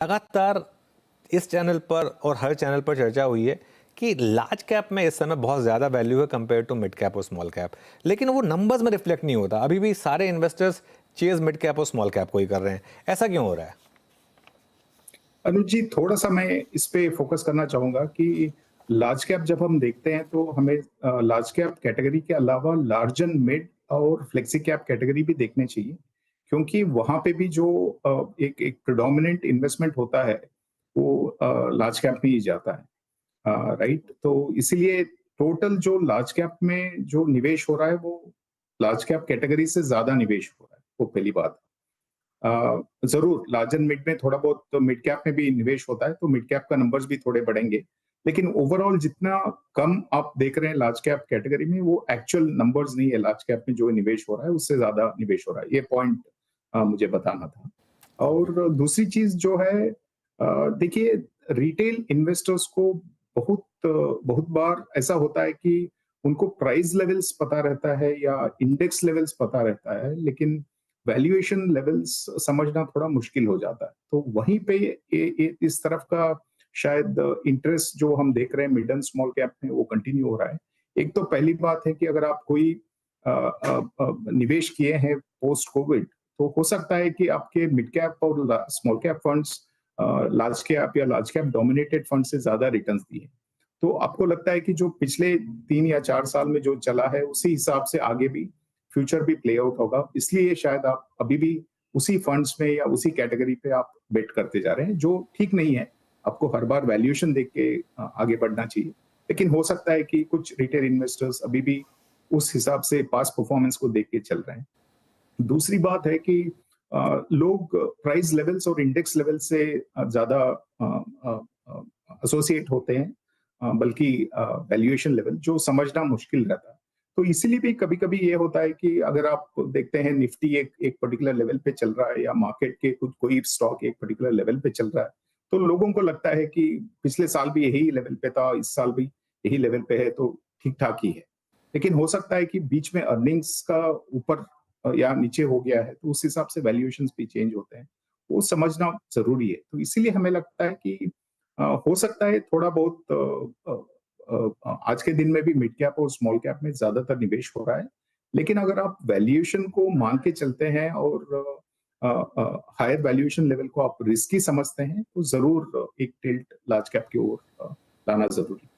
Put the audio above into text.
लगातार इस चैनल पर और हर चैनल पर चर्चा हुई है कि लार्ज कैप में इस समय बहुत ज़्यादा वैल्यू है कंपेयर टू मिड कैप और स्मॉल कैप, लेकिन वो नंबर्स में रिफ्लेक्ट नहीं होता। अभी भी सारे इन्वेस्टर्स चेज मिड कैप और स्मॉल कैप को ही कर रहे हैं। ऐसा क्यों हो रहा है? अनुज जी, थोड़ा-सा मैं इस पे फ़ोकस करना चाहूँगा कि लार्ज कैप जब हम देखते हैं तो हमें लार्ज कैप कैटेगरी के अलावा लार्ज एंड मिड और फ्लेक्सी कैप कैटेगरी भी देखने चाहिए। क्योंकि वहाँ पे भी जो एक एक प्रेडोमिनेंट इन्वेस्टमेंट होता है, वो लार्ज कैप में ही जाता है। राइट? तो इसीलिए टोटल जो लार्ज कैप में जो निवेश हो रहा है, वो लार्ज कैप कैटेगरी से ज़्यादा निवेश हो रहा है, वो पहली बात। ज़रूर लार्ज एंड मिड में थोड़ा बहुत तो मिड कैप में भी निवेश होता है, तो मिड कैप का नंबर्स भी थोड़े बढ़ेंगे। लेकिन ओवरऑल जितना कम आप देख रहे हैं लार्ज कैप कैटेगरी में, वो एक्चुअल नंबर्स नहीं है। लार्ज कैप में जो निवेश हो रहा है, उससे ज़्यादा निवेश हो रहा है। ये पॉइंट मुझे बताना था। और दूसरी चीज़ जो है, देखिए, रिटेल इन्वेस्टर्स को बहुत बार ऐसा होता है कि उनको प्राइस लेवल्स पता रहता है या इंडेक्स लेवल्स पता रहता है, लेकिन वैल्यूएशन लेवल्स समझना थोड़ा मुश्किल हो जाता है। तो वहीं पे ये इस तरफ का शायद इंटरेस्ट जो हम देख रहे हैं मिड एंड स्मॉल कैप में, वो कंटिन्यू हो रहा है। एक तो पहली बात है कि अगर आप कोई निवेश किए हैं पोस्ट कोविड, तो हो सकता है कि आपके मिड कैप और small cap funds large cap या लार्ज कैप डोमिनेटेड फंड से ज्यादा रिटर्न्स दिए। तो आपको लगता है कि जो पिछले 3 या 4 साल में जो चला है, उसी हिसाब से आगे भी फ्यूचर भी प्ले आउट होगा। इसलिए शायद आप अभी भी उसी फंड्स में या उसी कैटेगरी पे आप बेट करते जा रहे हैं, जो ठीक नहीं है। आपको हर बार वैल्यूएशन देख के आगे बढ़ना चाहिए। लेकिन हो सकता है कि कुछ रिटेल इन्वेस्टर्स अभी भी उस हिसाब से पास्ट परफॉर्मेंस को देख के चल रहे हैं। दूसरी बात है कि लोग प्राइस लेवल्स और इंडेक्स लेवल से ज़्यादा एसोसिएट होते हैं, बल्कि वैल्यूएशन लेवल जो समझना मुश्किल रहता है। तो इसीलिए भी कभी-कभी ये होता है कि अगर आप देखते हैं निफ्टी एक एक पर्टिकुलर लेवल पे चल रहा है या मार्केट के कुछ कोई स्टॉक एक पर्टिकुलर लेवल पे चल रहा है, तो लोगों को लगता है कि पिछले साल भी यही लेवल पे था, इस साल भी यही लेवल पे है, तो ठीक-ठाक ही है। लेकिन हो सकता है कि बीच में अर्निंग्स का ऊपर या नीचे हो गया है, तो उस हिसाब से वैल्यूएशंस भी चेंज होते हैं। वो समझना ज़रूरी है। तो इसीलिए हमें लगता है कि हो सकता है थोड़ा बहुत आज के दिन में भी मिड कैप और स्मॉल कैप में ज़्यादातर निवेश हो रहा है। लेकिन अगर आप वैल्यूएशन को मान के चलते हैं और हायर वैल्यूएशन लेवल को आप रिस्की समझते हैं, तो ज़रूर एक टिल्ट लार्ज कैप की ओर लाना ज़रूरी है।